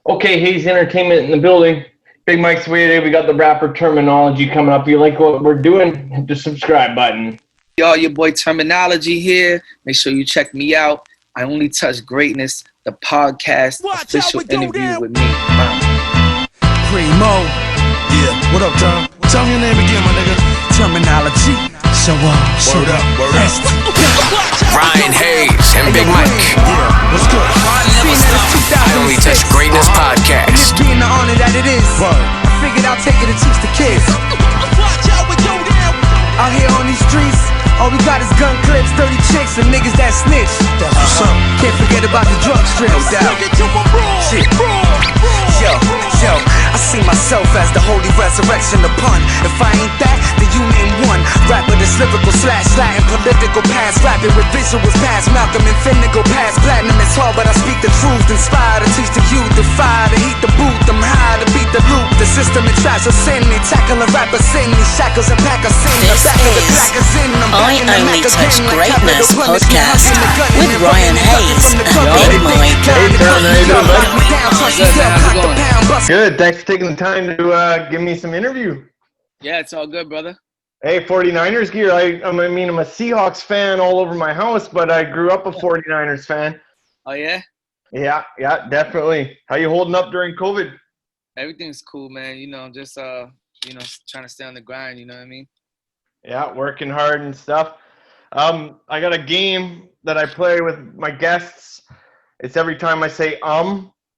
Okay, Hayes Entertainment in the building. Big Mike's way today. We got the rapper Termanology coming up. You like what we're doing? Hit the subscribe button. Y'all, your boy Termanology here. Make sure you check me out. I Only Touch Greatness, the podcast official interview with me. Primo. Yeah, what up, Term? Tell me your name again, my nigga. Termanology. Show up. Word up, word up. Ryan Hayes and Big Mike. Yeah, what's good? I Only Touch Greatness podcast. This being the honor that it is. Word. I figured I'll take it to teach the kids. Out here on these streets, all we got is gun clips, 30 chicks, and niggas that snitch. That's what's up. Can't forget about the drug strips. No doubt. Shit. Yo, I see myself as the holy resurrection, the pun. If I ain't that, then you name one. Rapper that's lyrical slash Latin, political past, rapping with visuals past Malcolm and Finn go past platinum. It's hard, but I speak the truth. Inspire to teach the youth, the fire to heat the booth. I'm high to beat the loop. The system and trash of sin. They tackle a rapper sin. These shackles and pack of sin. This is I Only Touch Greatness podcast with Ryan Hayes and Big Mike. Hey, Term, how you doing, bud? Good. Thanks for taking the time to give me some interview. Yeah, it's all good, brother. Hey, 49ers gear. I'm a Seahawks fan all over my house, but I grew up a 49ers fan. Oh, yeah? Yeah, definitely. How you holding up during COVID? Everything's cool, man. Just trying to stay on the grind, you know what I mean? Yeah, working hard and stuff. I got a game that I play with my guests. It's every time I say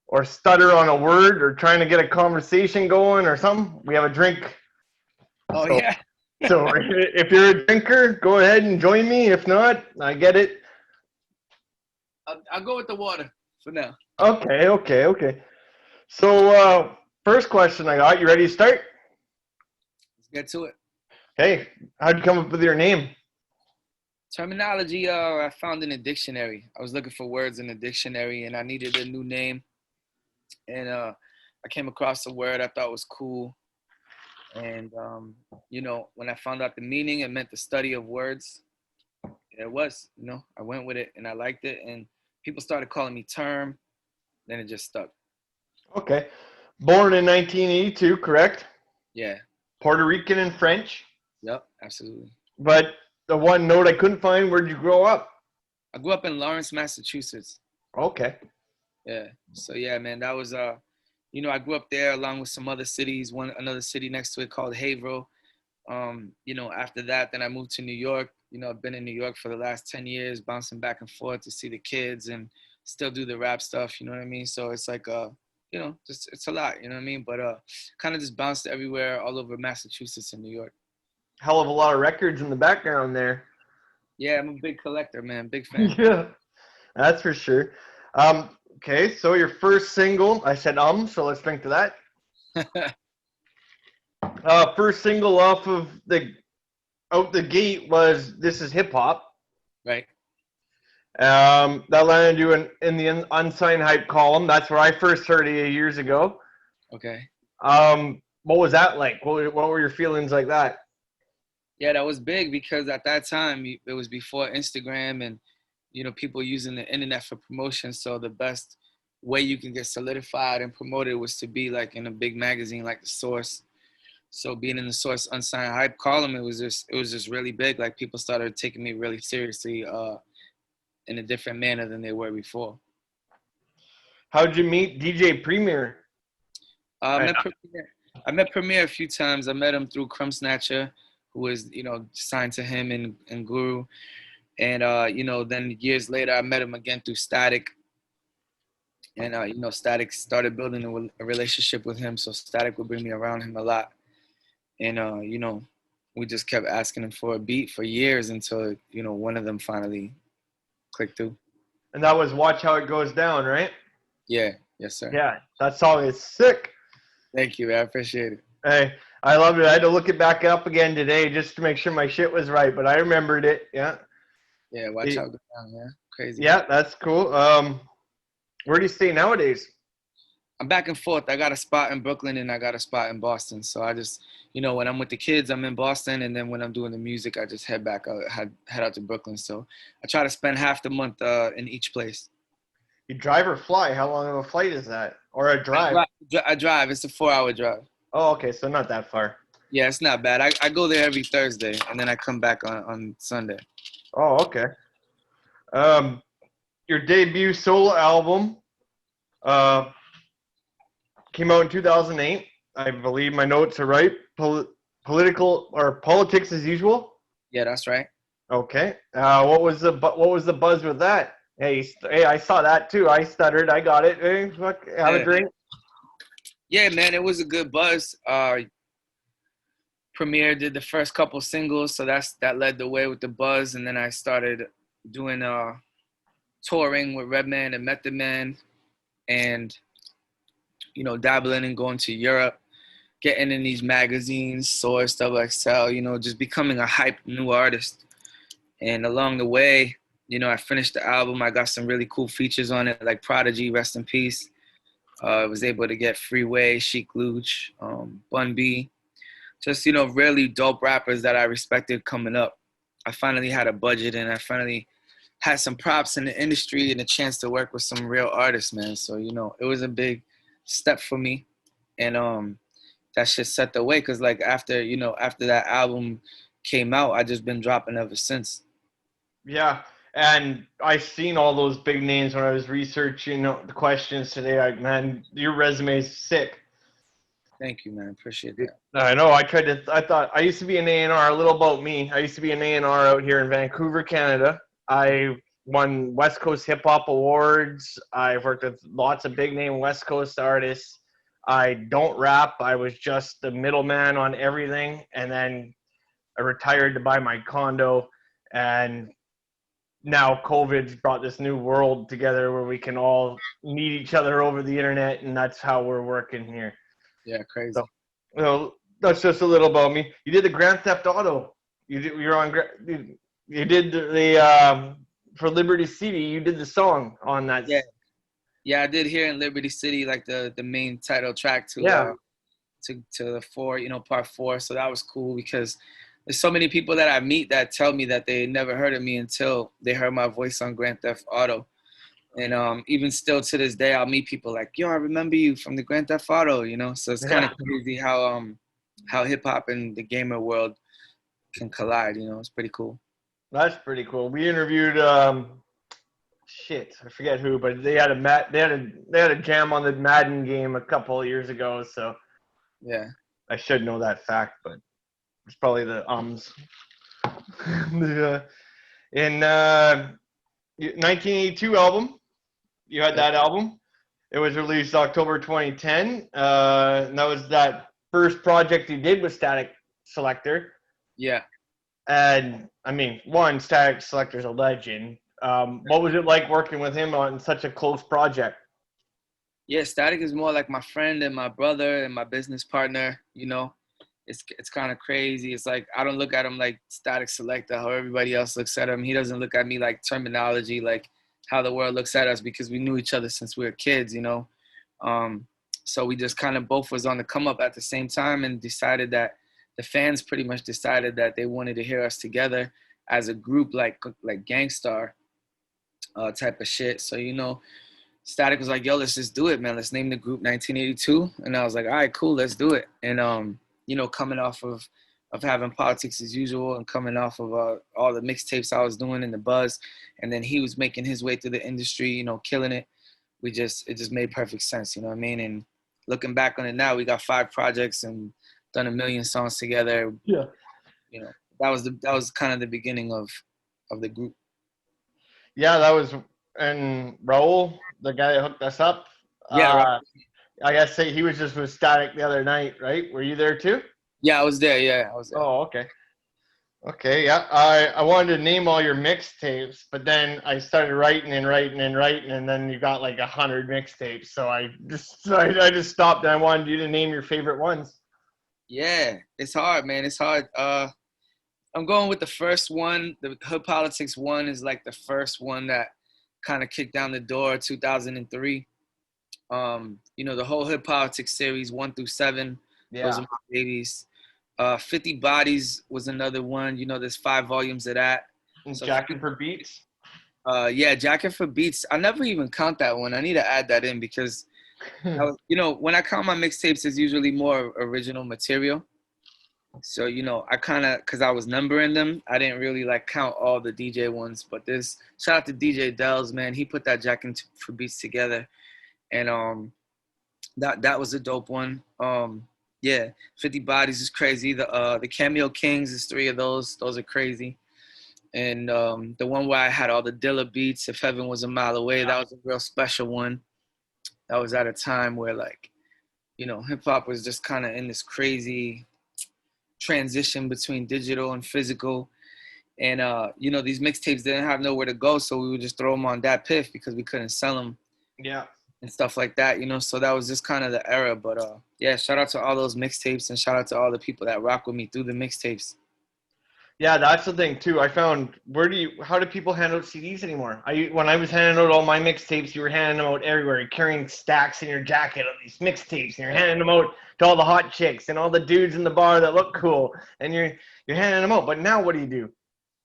or stutter on a word or trying to get a conversation going or something, we have a drink. Oh, so, yeah. So if you're a drinker, go ahead and join me. If not, I get it. I'll go with the water for now. Okay. So first question I got, you ready to start? Let's get to it. Hey, how'd you come up with your name? Termanology, I found in a dictionary. I was looking for words in a dictionary, and I needed a new name. And I came across a word I thought was cool. And, when I found out the meaning, it meant the study of words. It was, I went with it, and I liked it. And people started calling me Term. Then it just stuck. Okay. Born in 1982, correct? Yeah. Puerto Rican and French? Yep, absolutely. But the one note I couldn't find, where'd you grow up? I grew up in Lawrence, Massachusetts. Okay. Yeah. So, yeah, man, that was, I grew up there along with some other cities, another city next to it called Haverhill. After that, then I moved to New York. I've been in New York for the last 10 years, bouncing back and forth to see the kids and still do the rap stuff, you know what I mean? So it's like, it's a lot, you know what I mean? But kind of just bounced everywhere, all over Massachusetts and New York. Hell of a lot of records in the background there. Yeah, I'm a big collector, man. Big fan. Yeah, that's for sure. Okay, so your first single, I said so let's drink to that. First single off of out the gate was This Is Hip Hop. Right. That landed you in the unsigned hype column. That's where I first heard it years ago. Okay. What was that like? What were your feelings like that? Yeah, that was big because at that time it was before Instagram and people using the internet for promotion. So the best way you can get solidified and promoted was to be like in a big magazine like The Source. So being in The Source unsigned hype column, it was just really big. Like people started taking me really seriously in a different manner than they were before. How'd you meet DJ Premier? I met Premier a few times. I met him through Crumb Snatcher, who was, signed to him and Guru. And, then years later, I met him again through Static. And, Static started building a relationship with him. So Static would bring me around him a lot. And, we just kept asking him for a beat for years until, one of them finally clicked through. And that was Watch How It Goes Down, right? Yeah. Yes, sir. Yeah, that song is sick. Thank you. I appreciate it. Hey, I loved it. I had to look it back up again today just to make sure my shit was right, but I remembered it. Yeah. Yeah, Watch How It Goes Down, yeah. Crazy. Yeah, that's cool. Where do you stay nowadays? I'm back and forth. I got a spot in Brooklyn and I got a spot in Boston. So I just, when I'm with the kids, I'm in Boston. And then when I'm doing the music, I just head out to Brooklyn. So I try to spend half the month in each place. You drive or fly? How long of a flight is that? Or a drive? I drive. It's a 4-hour drive. Oh, okay, so not that far. Yeah, it's not bad. I go there every Thursday, and then I come back on Sunday. Oh, okay. Your debut solo album uh, came out in 2008. I believe my notes are right. Political or politics as usual. Yeah, that's right. Okay. What was the buzz with that? Hey, I saw that too. I stuttered. I got it. Hey, fuck, have a drink. Yeah, man, it was a good buzz. Premiere did the first couple singles, so that led the way with the buzz, and then I started doing touring with Redman and Method Man, and dabbling and going to Europe, getting in these magazines, Source, XXL, just becoming a hype new artist. And along the way, I finished the album. I got some really cool features on it, like Prodigy, rest in peace. I was able to get Freeway, Sheik Luch, Bun B, just, really dope rappers that I respected coming up. I finally had a budget, and I finally had some props in the industry and a chance to work with some real artists, man. So, it was a big step for me. And that shit set the way, because like after that album came out, I just been dropping ever since. Yeah, and I seen all those big names when I was researching the questions today. Man, your resume is sick. Thank you, man. Appreciate that. I know. I thought I used to be an A&R. A little about me. I used to be an A&R out here in Vancouver, Canada. I won West Coast Hip Hop Awards. I've worked with lots of big name West Coast artists. I don't rap. I was just the middleman on everything, and then I retired to buy my condo, and now COVID's brought this new world together where we can all meet each other over the internet, and that's how we're working here. Yeah, crazy. So, that's just a little about me. You did the Grand Theft Auto. You did the for Liberty City. You did the song on that. Yeah, I did here in Liberty City, like the main title track to the part 4. So that was cool, because there's so many people that I meet that tell me that they never heard of me until they heard my voice on Grand Theft Auto. And even still to this day, I'll meet people like, yo, I remember you from the Grand Theft Auto, So it's kind of crazy how hip hop and the gamer world can collide, It's pretty cool. That's pretty cool. We interviewed I forget who, but they had a jam on the Madden game a couple of years ago, so yeah. I should know that fact, but it's probably the in 1982 album, you had that album. It was released October 2010. And that was that first project you did with Static Selector. Yeah. And I mean, Static Selector's a legend. What was it like working with him on such a close project? Yeah, Static is more like my friend and my brother and my business partner, It's kind of crazy. It's like I don't look at him like Static Selector, how everybody else looks at him. He doesn't look at me like Termanology, like how the world looks at us, because we knew each other since we were kids, So we just kind of both was on the come up at the same time, and decided that the fans pretty much decided that they wanted to hear us together as a group, like Gangstar type of shit. So, Static was like, yo, let's just do it, man. Let's name the group 1982. And I was like, all right, cool, let's do it. And, coming off of having Politics as Usual, and coming off of all the mixtapes I was doing in the buzz, and then he was making his way through the industry, killing it. It just made perfect sense, you know what I mean? And looking back on it now, we got 5 projects and done 1 million songs together. Yeah. That was kind of the beginning of the group. Yeah, that was, and Raul, the guy that hooked us up. Yeah. I guess he was just with Static the other night, right? Were you there too? Yeah, I was there. Yeah, I was there. Oh, okay. Okay, yeah. I wanted to name all your mixtapes, but then I started writing, and then you got like 100 mixtapes. So I just stopped, and I wanted you to name your favorite ones. Yeah, it's hard, man. It's hard. I'm going with the first one. The Hood Politics one is like the first one that kind of kicked down the door, 2003. The whole Hood Politics series, 1 through 7, those are my babies. 50 Bodies was another one. There's 5 volumes of that. And so Jacking for Beats? Yeah, Jacket for Beats. I never even count that one. I need to add that in because, when I count my mixtapes, it's usually more original material. So, I kind of, because I was numbering them, I didn't really like count all the DJ ones. But this, shout out to DJ Dells, man. He put that Jacket for Beats together. And that was a dope one. Yeah, 50 Bodies is crazy. The Cameo Kings is 3 of those. Those are crazy. And the one where I had all the Dilla beats, If Heaven Was a Mile Away, that was a real special one. That was at a time where, like, hip hop was just kind of in this crazy transition between digital and physical. And, these mixtapes didn't have nowhere to go, so we would just throw them on that piff because we couldn't sell them. Yeah. And stuff like that, so that was just kind of the era. But yeah, shout out to all those mixtapes and shout out to all the people that rock with me through the mixtapes. Yeah, that's the thing too. I found how do people hand out CDs anymore? When I was handing out all my mixtapes, you were handing them out everywhere. You're carrying stacks in your jacket of these mixtapes, and you're handing them out to all the hot chicks and all the dudes in the bar that look cool, and you're handing them out. But now what do?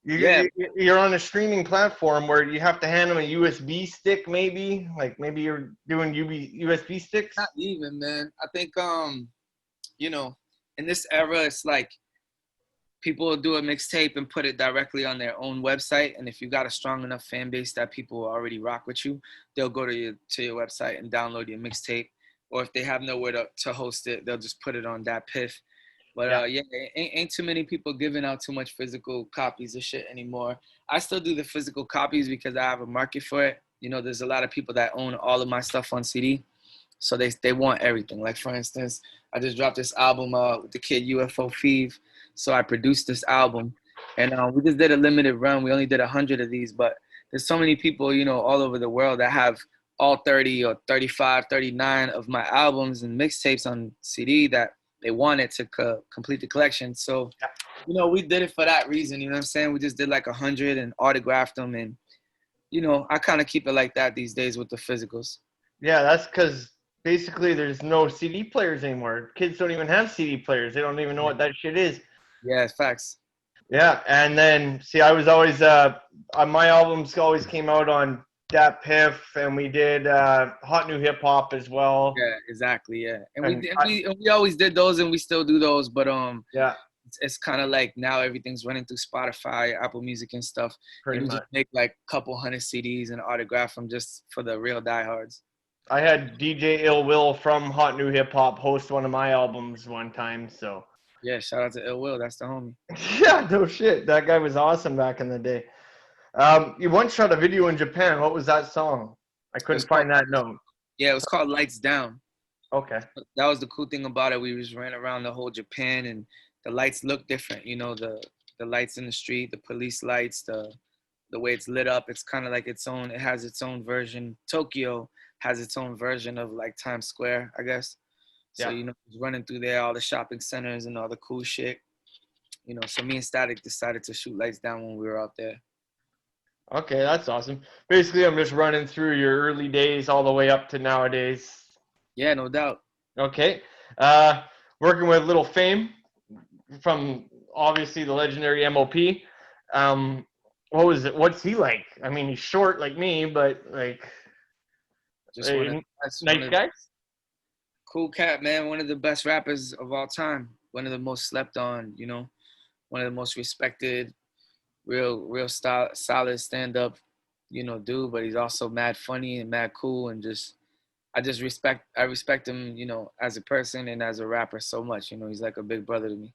You're on a streaming platform where you have to hand them a USB stick, maybe. Like maybe you're doing USB sticks. Not even, man. I think in this era, it's like people will do a mixtape and put it directly on their own website. And if you got a strong enough fan base that people already rock with you, they'll go to your website and download your mixtape. Or if they have nowhere to host it, they'll just put it on that piff. But ain't too many people giving out too much physical copies of shit anymore. I still do the physical copies because I have a market for it. There's a lot of people that own all of my stuff on CD. So they want everything. Like, for instance, I just dropped this album with the kid UFO Feeve. So I produced this album. And we just did a limited run. We only did 100 of these. But there's so many people, all over the world that have all 30 or 35, 39 of my albums and mixtapes on CD that they wanted to complete the collection. So, we did it for that reason. You know what I'm saying? We just did like 100 and autographed them. And, I kind of keep it like that these days with the physicals. Yeah, that's because basically there's no CD players anymore. Kids don't even have CD players. They don't even know what that shit is. Yeah, facts. Yeah, and then, see, I was always, my albums always came out on Dat Piff, and we did Hot New Hip Hop as well. Yeah, exactly, yeah. And we always did those, and we still do those, but yeah, it's kind of like now everything's running through Spotify, Apple Music and stuff. Pretty much. Just make like a couple hundred CDs and autograph them just for the real diehards. I had DJ Ill Will from Hot New Hip Hop host one of my albums one time, so. Yeah, shout out to Ill Will, that's the homie. Yeah, no shit. That guy was awesome back in the day. You once shot a video in Japan. What was that song? I couldn't find that note. Yeah, it was called Lights Down. Okay. That was the cool thing about it. We just ran around the whole Japan, and the lights look different. The lights in the street, the police lights, the way it's lit up. It's kind of like its own. It has its own version. Tokyo has its own version of like Times Square, I guess. So, running through there, all the shopping centers and all the cool shit. So me and Static decided to shoot Lights Down when we were out there. Okay, that's awesome. Basically, I'm just running through your early days all the way up to nowadays. Yeah, no doubt. Okay. Working with Little Fame from, obviously, the legendary MOP. What was it? What's he like? I mean, he's short like me, but, like, just nice guy? Cool cat, man. One of the best rappers of all time. One of the most slept on, one of the most respected, real solid stand-up, dude. But he's also mad funny and mad cool, and I respect him, as a person and as a rapper so much. He's like a big brother to me.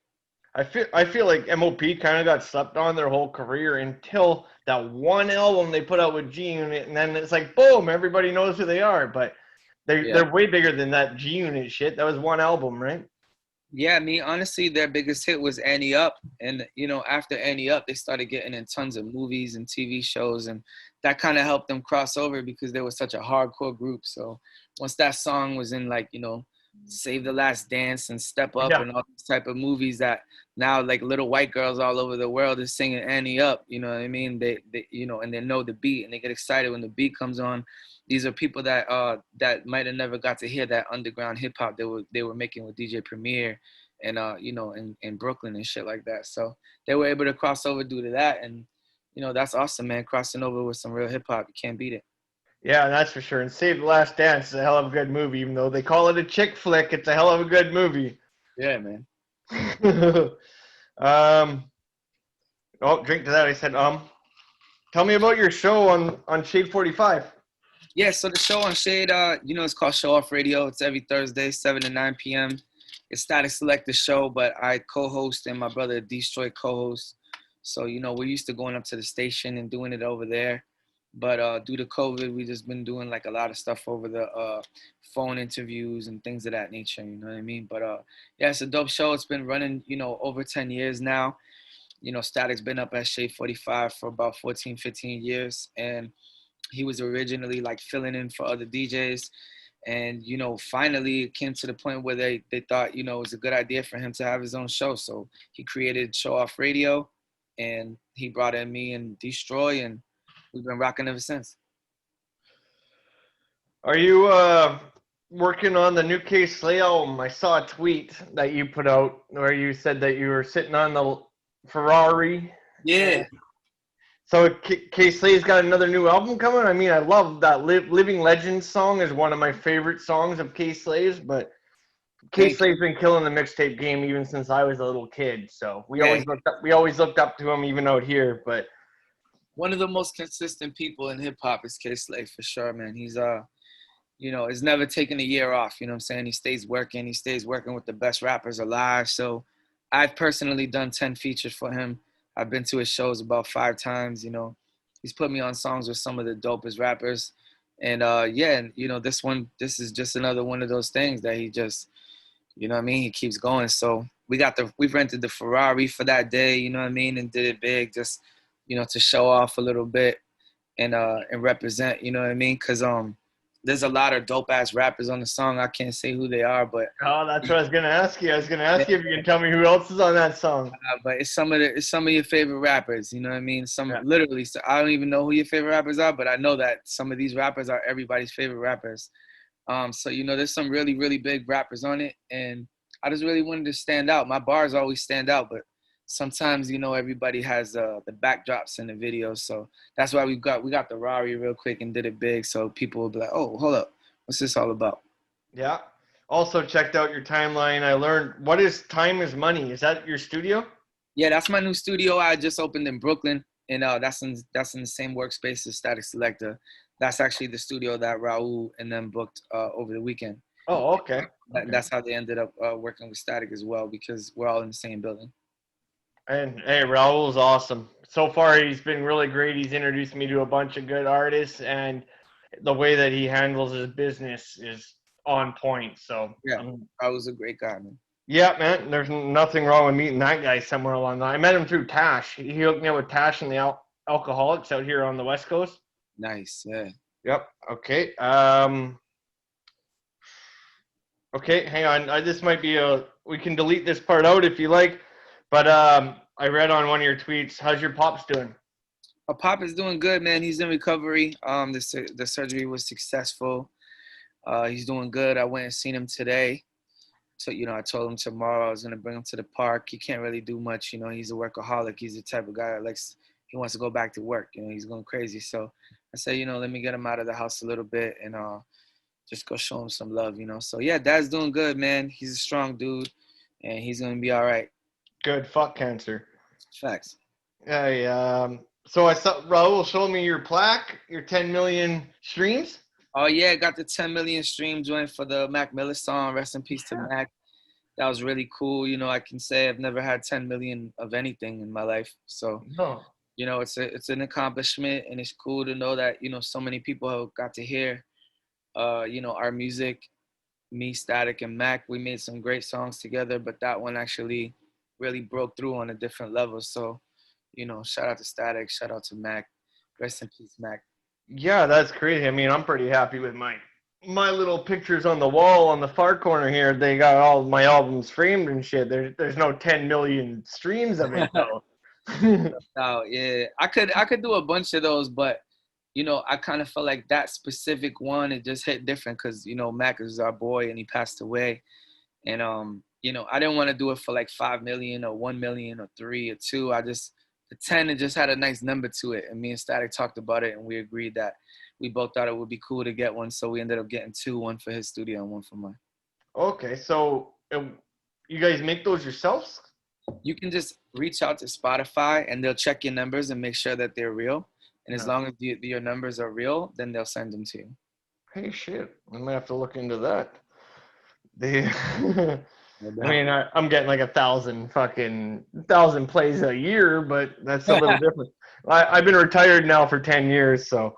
I feel like MOP kind of got slept on their whole career until that one album they put out with G Unit, and then it's like boom, everybody knows who they are. But they're way bigger than that G Unit shit. That was one album, right? Yeah, honestly, their biggest hit was Annie Up. And, after Annie Up, they started getting in tons of movies and TV shows. And that kind of helped them cross over because they were such a hardcore group. So once that song was in, like, Save the Last Dance and Step Up and all these type of movies that now, like, little white girls all over the world is singing Annie Up, you know what I mean? They and they know the beat and they get excited when the beat comes on. These are people that might have never got to hear that underground hip hop they were making with DJ Premier and in Brooklyn and shit like that. So they were able to cross over due to that, and that's awesome, man. Crossing over with some real hip hop, you can't beat it. Yeah, that's for sure. And Save the Last Dance is a hell of a good movie, even though they call it a chick flick. It's a hell of a good movie. Yeah, man. Oh, drink to that. I said, tell me about your show on Shade 45. Yeah, so the show on Shade, it's called Show Off Radio. It's every Thursday, 7 to 9 p.m. It's Static Selector show, but I co-host and my brother Destroy co-host. So, we're used to going up to the station and doing it over there. But due to COVID, we just been doing like a lot of stuff over the phone interviews and things of that nature, you know what I mean? But yeah, it's a dope show. It's been running, over 10 years now. Static's been up at Shade 45 for about 14, 15 years. And he was originally like filling in for other DJs. And, finally it came to the point where they thought, it was a good idea for him to have his own show. So he created Show Off Radio and he brought in me and Destroy, and we've been rocking ever since. Are you working on the new Caseleo album? I saw a tweet that you put out where you said that you were sitting on the Ferrari. Yeah. So Caseleo's got another new album coming? I mean, I love that Living Legends song is one of my favorite songs of Caseleo's, but Caseleo's been killing the mixtape game even since I was a little kid. So we always looked up to him even out here, but one of the most consistent people in hip hop is Caseleo for sure, man. He's he's never taken a year off, you know what I'm saying? He stays working with the best rappers alive. So I've personally done 10 features for him. I've been to his shows about 5 times, He's put me on songs with some of the dopest rappers. And this is just another one of those things that he just, you know what I mean? He keeps going. So we've rented the Ferrari for that day, you know what I mean? And did it big just, to show off a little bit and represent, you know what I mean? Cause there's a lot of dope ass rappers on the song. I can't say who they are, but that's what I was gonna ask you. I was gonna ask you if you can tell me who else is on that song. But it's some of your favorite rappers. You know what I mean? Literally. So I don't even know who your favorite rappers are, but I know that some of these rappers are everybody's favorite rappers. So there's some really really big rappers on it, and I just really wanted to stand out. My bars always stand out, but sometimes everybody has the backdrops in the video, so that's why we got the Rari real quick and did it big, so people will be like, oh, hold up, what's this all about? Yeah. Also checked out your timeline. I learned, what is Time is Money? Is that your studio? Yeah, that's my new studio. I just opened in Brooklyn, and that's in the same workspace as Static Selector. That's actually the studio that Raul and them booked over the weekend. Oh, okay. That's how they ended up working with Static as well, because we're all in the same building. And hey, Raul's awesome. So far, he's been really great. He's introduced me to a bunch of good artists, and the way that he handles his business is on point. So yeah, Raul's a great guy, man. Yeah, man. There's nothing wrong with meeting that guy somewhere along the line. I met him through Tash. He hooked me up with Tash and the Alcoholics out here on the West Coast. Nice. Yeah. Yep. Okay. Okay. Hang on. This might be we can delete this part out if you like. But I read on one of your tweets, how's your pops doing? My pop is doing good, man. He's in recovery. The surgery was successful. He's doing good. I went and seen him today. So, I told him tomorrow I was going to bring him to the park. He can't really do much. He's a workaholic. He's the type of guy that he wants to go back to work. He's going crazy. So I said, let me get him out of the house a little bit and just go show him some love, So, yeah, Dad's doing good, man. He's a strong dude, and he's going to be all right. Good. Fuck cancer. Facts. Hey, so I saw Raul showed me your plaque, your 10 million streams. Oh yeah, I got the 10 million stream joint for the Mac Miller song. Rest in peace to Mac. That was really cool. I can say I've never had 10 million of anything in my life. So, it's an accomplishment, and it's cool to know that so many people have got to hear, our music. Me, Static, and Mac. We made some great songs together, but that one actually really broke through on a different level. So, shout out to Static, shout out to Mac. Rest in peace, Mac. Yeah, that's crazy. I mean, I'm pretty happy with my little pictures on the wall on the far corner here. They got all my albums framed and shit. There's no 10 million streams of it though. Oh yeah, I could do a bunch of those, but I kind of felt like that specific one, it just hit different because Mac is our boy and he passed away, and I didn't want to do it for like 5 million or 1 million or 3 or 2. I just the 10, it just had a nice number to it. And me and Static talked about it, and we agreed that we both thought it would be cool to get one. So we ended up getting two, one for his studio and one for mine. Okay, so you guys make those yourselves? You can just reach out to Spotify, and they'll check your numbers and make sure that they're real. And as long as your numbers are real, then they'll send them to you. Hey, shit. I might have to look into that. I mean, I'm getting like 1,000 plays a year, but that's a little different. I've been retired now for 10 years, so.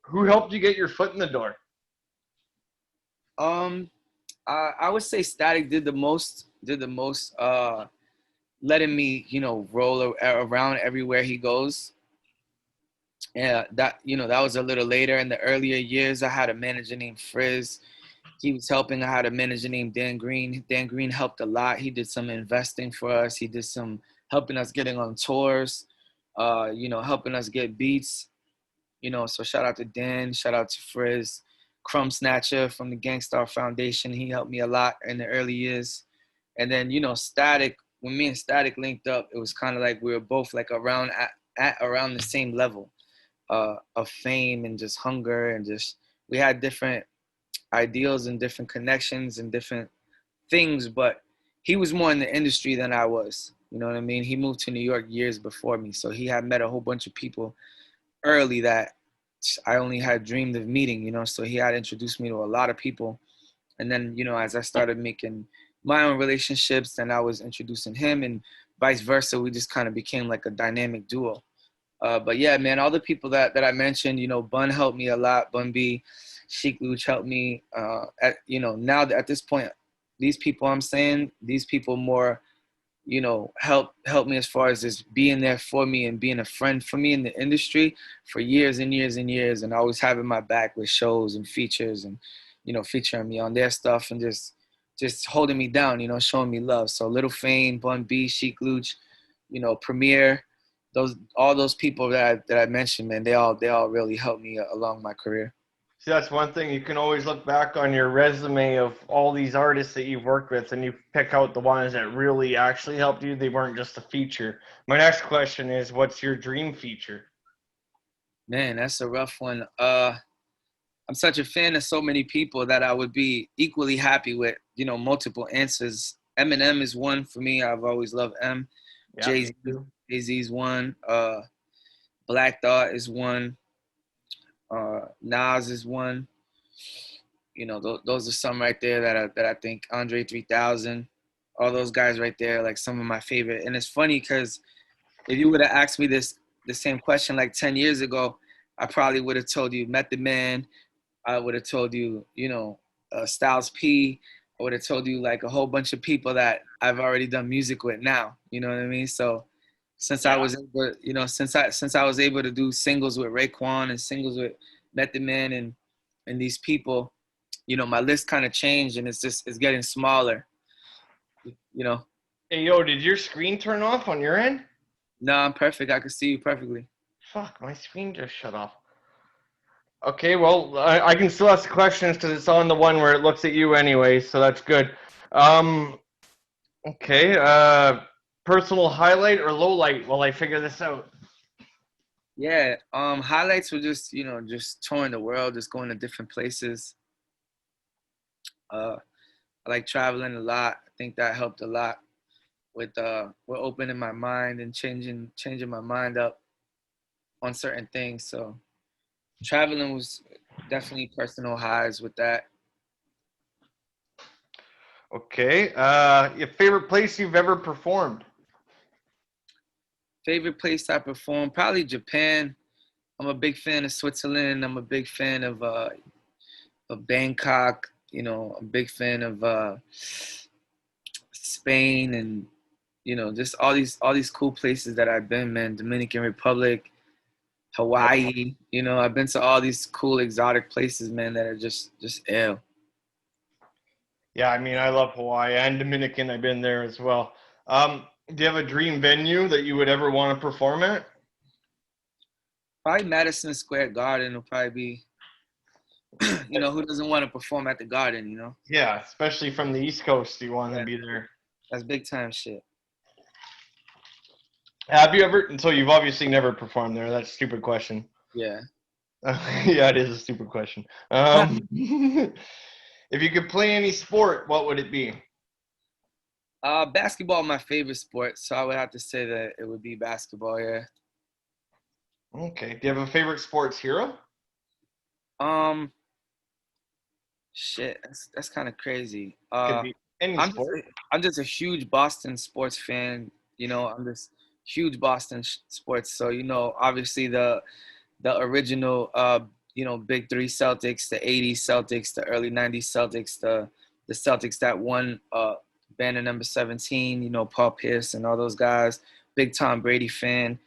Who helped you get your foot in the door? I would say Static did the most, letting me, roll around everywhere he goes. Yeah, that was a little later. In the earlier years, I had a manager named Frizz. He was helping. I had a manager named Dan Green. Dan Green helped a lot. He did some investing for us. He did some helping us getting on tours, helping us get beats. So shout out to Dan, shout out to Frizz. Crumb Snatcher from the Gangstar Foundation. He helped me a lot in the early years. And then, Static, when me and Static linked up, it was kind of like we were both like around the same level of fame and just hunger, and just we had different ideals and different connections and different things, but he was more in the industry than I was. You know what I mean? He moved to New York years before me, so he had met a whole bunch of people early that I only had dreamed of meeting, so he had introduced me to a lot of people. And then, as I started making my own relationships, then I was introducing him, and vice versa. We just kind of became like a dynamic duo. But yeah, man, all the people that I mentioned, Bun helped me a lot. Bun B, Sheik Luch helped me. Now at this point, these people more, help me as far as just being there for me and being a friend for me in the industry for years and years and years, and always having my back with shows and features and, featuring me on their stuff and just holding me down, showing me love. So Little Fame, Bun B, Sheik Luch, Premier, all those people that I mentioned, man, they all really helped me along my career. See, that's one thing. You can always look back on your resume of all these artists that you've worked with, and you pick out the ones that really actually helped you. They weren't just a feature. My next question is, what's your dream feature? Man, that's a rough one. I'm such a fan of so many people that I would be equally happy with, multiple answers. Eminem is one for me. I've always loved M. Yeah, Jay-Z's one. Black Thought is one. Nas is one. Those are some right there that I think. Andre 3000, all those guys right there, like some of my favorite. And it's funny because if you would have asked me the same question like 10 years ago, I probably would have told you Method Man. I would have told you, Styles P. I would have told you like a whole bunch of people that I've already done music with now. You know what I mean? So since I was able, since I was able to do singles with Raekwon and singles with Method Man and these people, my list kind of changed, and it's getting smaller. Hey, yo, did your screen turn off on your end? No, I'm perfect. I can see you perfectly. Fuck, my screen just shut off. Okay, well, I can still ask questions because it's on the one where it looks at you anyway, so that's good. Okay, personal highlight or low light while I figure this out? Yeah, highlights were just, just touring the world, just going to different places. I like traveling a lot. I think that helped a lot with opening my mind and changing my mind up on certain things. So traveling was definitely personal highs with that. Okay, your favorite place you've ever performed? Favorite place I performed? Probably Japan. I'm a big fan of Switzerland. I'm a big fan of Bangkok. I'm a big fan of Spain, and just all these cool places that I've been, man. Dominican Republic, Hawaii. I've been to all these cool exotic places, man, that are just ill. Yeah, I mean, I love Hawaii and Dominican. I've been there as well. Do you have a dream venue that you would ever want to perform at? Probably Madison Square Garden will probably be, who doesn't want to perform at the Garden, Yeah, especially from the East Coast, you want to be there. That's big time shit. Have you ever? So you've obviously never performed there. That's a stupid question. Yeah. Yeah, it is a stupid question. If you could play any sport, what would it be? Basketball, my favorite sport, so I would have to say that it would be basketball. Yeah. Okay. Do you have a favorite sports hero? Um, shit, that's kind of crazy. Could be any I'm just sport. I'm just a huge Boston sports fan. You know, I'm just huge Boston sports. So obviously the original big three Celtics, the '80s Celtics, the early '90s Celtics, the Celtics that won banner number 17. Paul Pierce and all those guys. Big Tom Brady fan.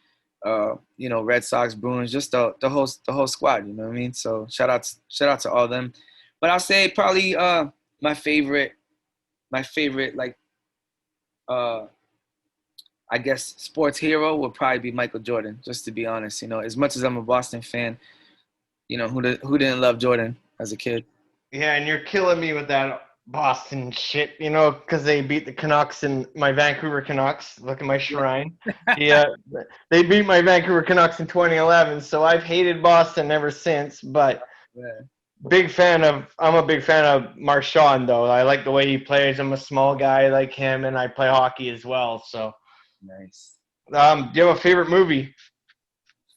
Red Sox, Bruins, just the whole squad. You know what I mean? So shout out to all of them. But I'll say probably my favorite like uh I guess sports hero would probably be Michael Jordan, just to be honest. As much as I'm a Boston fan, who didn't love Jordan as a kid? Yeah, and you're killing me with that Boston shit, because they beat the Canucks and my Vancouver Canucks. Look at my shrine. Yeah, they beat my Vancouver Canucks in 2011, so I've hated Boston ever since. But Yeah, I'm a big fan of Marchand, though. I like the way he plays. I'm a small guy like him, and I play hockey as well. So, nice. do you have a favorite movie?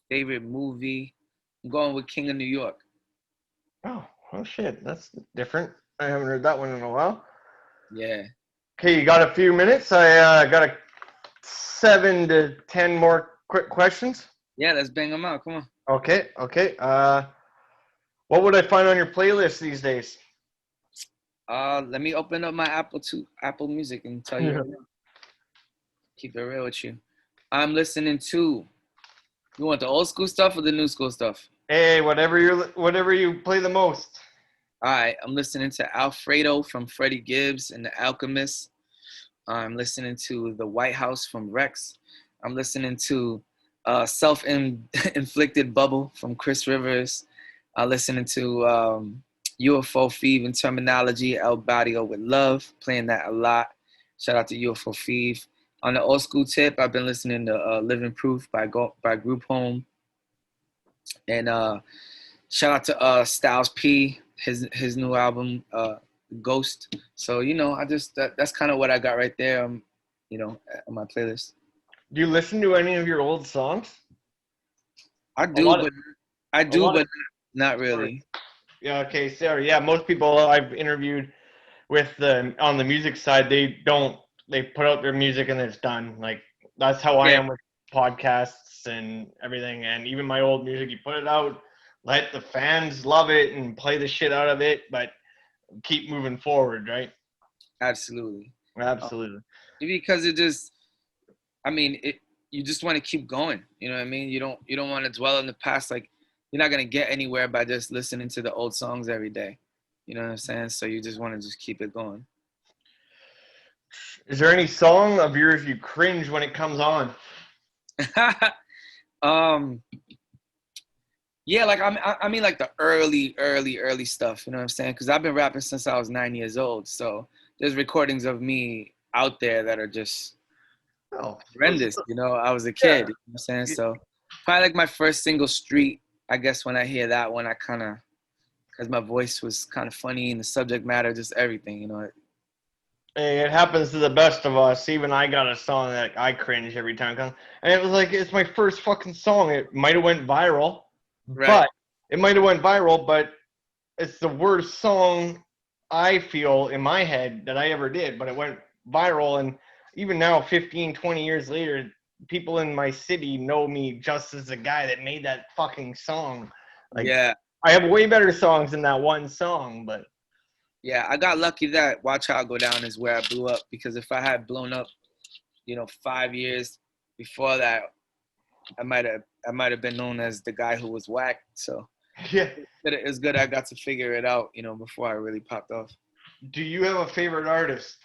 Favorite movie? I'm going with King of New York. Oh shit, that's different. I haven't heard that one in a while. Yeah. Okay, you got a few minutes. I got 7 to 10 more quick questions. Yeah, let's bang them out. Come on. Okay. What would I find on your playlist these days? Let me open up my Apple Music and tell you right now. Keep it real with you. I'm listening to. You want the old school stuff or the new school stuff? Hey, whatever you play the most. All right, I'm listening to Alfredo from Freddie Gibbs and The Alchemist. I'm listening to The White House from Rex. I'm listening to Self-Inflicted Bubble from Chris Rivers. I'm listening to UFO Thief and Termanology, El Barrio with Love, playing that a lot. Shout out to UFO Thief. On the old school tip, I've been listening to Living Proof by Group Home. And shout out to Styles P, his new album, Ghost. So I just that's kind of what I got right there. On my playlist. Do you listen to any of your old songs? I do, but not really. Yeah. Okay. Sorry. Yeah. Most people I've interviewed on the music side, they put out their music and it's done. Like that's how I Yeah, am with podcasts and everything. And even my old music, you put it out, let the fans love it and play the shit out of it, but keep moving forward, right? absolutely. Absolutely. Because you just want to keep going. You know what I mean? You don't want to dwell in the past. Like you're not gonna get anywhere by just listening to the old songs every day. You know what I'm saying? So you just want to just keep it going. Is there any song of yours you cringe when it comes on? um, yeah, like I mean, like the early stuff. You know what I'm saying? Because I've been rapping since I was 9 years old. So there's recordings of me out there that are just Oh, horrendous. I was a yeah. kid. You know what I'm saying? So probably like my first single, Street. I guess when I hear that one, I kind of, because my voice was kind of funny and the subject matter, just everything. Hey, it happens to the best of us. Even I got a song that I cringe every time it comes. And it was like, it's my first fucking song. It might have went viral, Right. but it's the worst song I feel in my head that I ever did. But it went viral. And even now, 15, 20 years later, people in my city know me just as the guy that made that fucking song. Like, Yeah. I have way better songs than that one song, but Yeah, I got lucky that Watch Out Go Down is where I blew up, because if I had blown up, 5 years before that, I might have been known as the guy who was whack. So yeah. it's good I got to figure it out, before I really popped off. Do you have a favorite artist?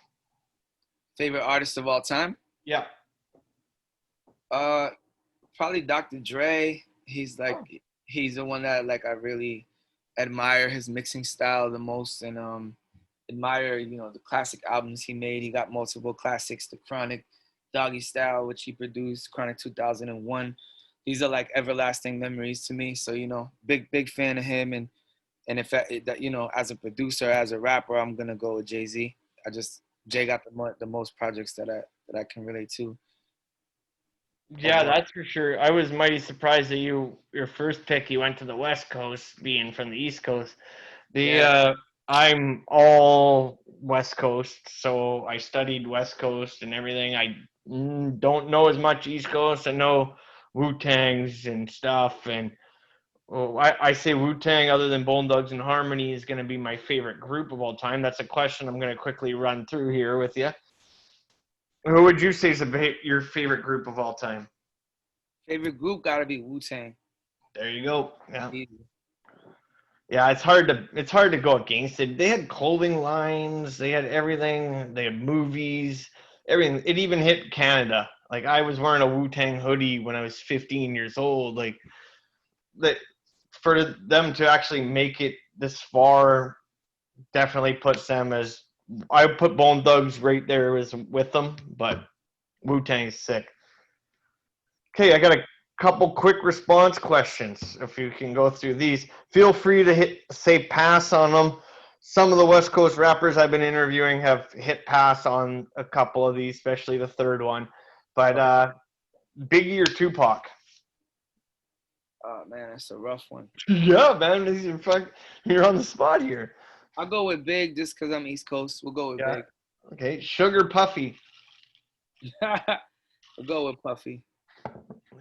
Favorite artist of all time? Yeah. Probably Dr. Dre. He's the one that I really admire his mixing style the most, and admire the classic albums he made. He got multiple classics: The Chronic, Doggy Style, which he produced, Chronic 2001. These are like everlasting memories to me. So, big fan of him. And if that, as a producer, as a rapper, I'm gonna go with Jay-Z. Jay got the most projects that I can relate to. Yeah, that's for sure. I was mighty surprised that your first pick, you went to the West Coast, being from the East Coast. I'm all West Coast, so I studied West Coast and everything. I don't know as much East Coast. I know Wu-Tangs and stuff, and I say Wu-Tang other than Bone Thugs and Harmony is going to be my favorite group of all time. That's a question I'm going to quickly run through here with you. Who would you say is your favorite group of all time? Favorite group gotta be Wu-Tang. There you go. Yeah. Easy. Yeah, it's hard to go against it. They had clothing lines, they had everything, they had movies, everything. It even hit Canada. Like I was wearing a Wu-Tang hoodie when I was 15 years old. Like that for them to actually make it this far definitely puts them as I put Bone Thugs right there with them, but Wu-Tang is sick. Okay, I got a couple quick response questions. If you can go through these, feel free to say pass on them. Some of the West Coast rappers I've been interviewing have hit pass on a couple of these, especially the third one. But Biggie or Tupac? Oh man, that's a rough one. Yeah, man, you're on the spot here. I'll go with Big just because I'm East Coast. We'll go with Big. Okay, Sugar Puffy. We'll go with Puffy.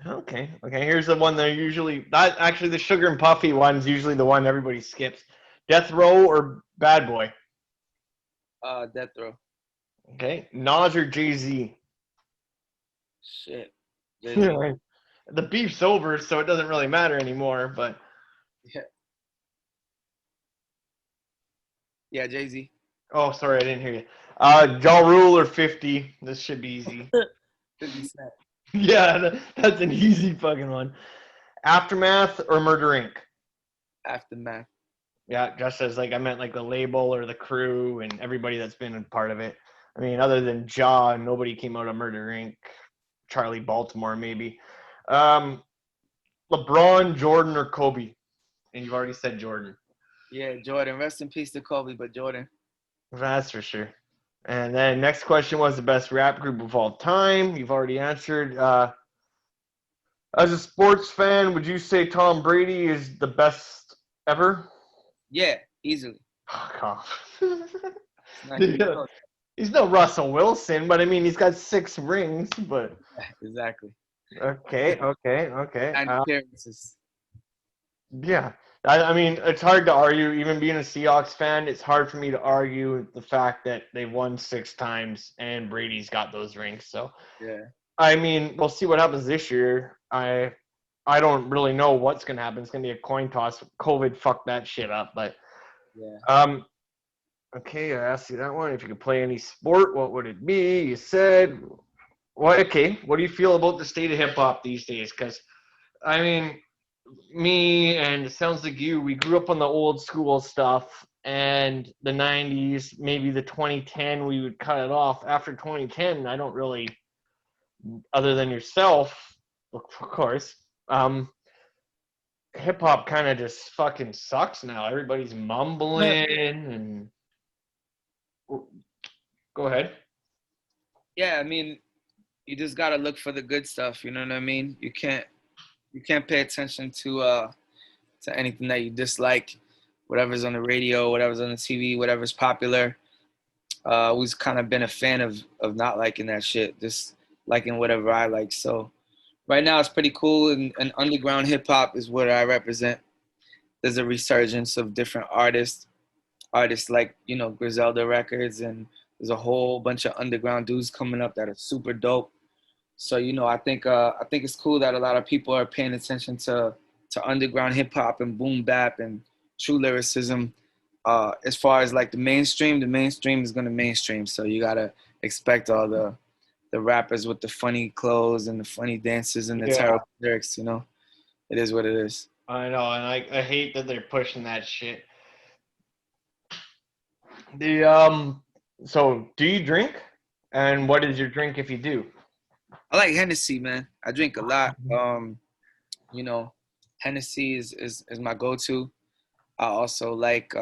Okay. Here's the one actually the Sugar and Puffy one's usually the one everybody skips. Death Row or Bad Boy? Death Row. Okay. Nas or Jay-Z? Shit. The beef's over, so it doesn't really matter anymore. But yeah, Jay-Z. Oh, sorry, I didn't hear you. Ja Rule or 50? This should be easy. 50 Cent. Yeah, that's an easy fucking one. Aftermath or Murder Inc? Aftermath. Yeah, just as I meant the label or the crew and everybody that's been a part of it. I mean, other than Ja, nobody came out of Murder Inc. Charlie Baltimore, maybe. LeBron, Jordan, or Kobe? And you've already said Jordan. Yeah, Jordan. Rest in peace to Kobe, but Jordan. That's for sure. And then next question was the best rap group of all time. You've already answered. As a sports fan, would you say Tom Brady is the best ever? Yeah, easily. Oh, he's no Russell Wilson, but I mean, he's got 6 rings. But exactly. Okay. And appearances. Yeah. I mean, it's hard to argue. Even being a Seahawks fan, it's hard for me to argue the fact that they won 6 times and Brady's got those rings. So, yeah. I mean, we'll see what happens this year. I don't really know what's going to happen. It's going to be a coin toss. COVID fucked that shit up. But, yeah. Okay, I asked you that one. If you could play any sport, what would it be? You said, well, okay. What do you feel about the state of hip hop these days? Because, I mean, me and it sounds like you, we grew up on the old school stuff and the 90s, maybe the 2010, we would cut it off. After 2010, I don't really, other than yourself, of course, hip hop kind of just fucking sucks now. Everybody's mumbling and go ahead. Yeah, I mean, you just gotta look for the good stuff. You know what I mean? You can't pay attention to anything that you dislike, whatever's on the radio, whatever's on the TV, whatever's popular. Always kind of been a fan of not liking that shit, just liking whatever I like. So right now it's pretty cool, and underground hip hop is what I represent. There's a resurgence of different artists like Griselda Records, and there's a whole bunch of underground dudes coming up that are super dope. So I think it's cool that a lot of people are paying attention to underground hip hop and boom bap and true lyricism. As far as the mainstream is gonna mainstream. So you gotta expect all the rappers with the funny clothes and the funny dances and the terrible lyrics. It is what it is. I know, and I hate that they're pushing that shit. So do you drink? And what is your drink if you do? I like Hennessy, man. I drink a lot. You know, Hennessy is my go-to. I also like.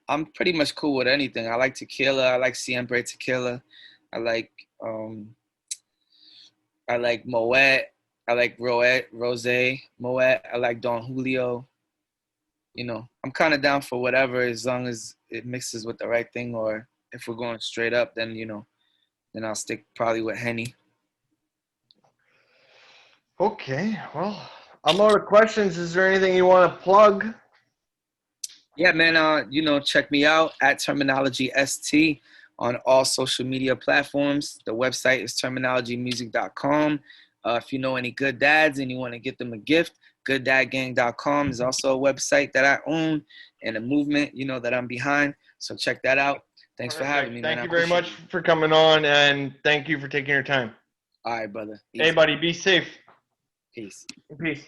I'm pretty much cool with anything. I like tequila. I like Siempre tequila. I like. I like Moet. I like Rosé, Moet. I like Don Julio. You know, I'm kind of down for whatever as long as it mixes with the right thing. Or if we're going straight up, then then I'll stick probably with Henny. Okay, well, I'm out of questions. Is there anything you want to plug? Yeah, man. Check me out at Termanology ST on all social media platforms. The website is termanologymusic.com. If you know any good dads and you want to get them a gift, gooddadgang.com is also a website that I own and a movement, that I'm behind. So check that out. Thanks for having me, man. Thank you very much for coming on, and thank you for taking your time. All right, brother. Easy. Hey, buddy, be safe. Peace. Peace.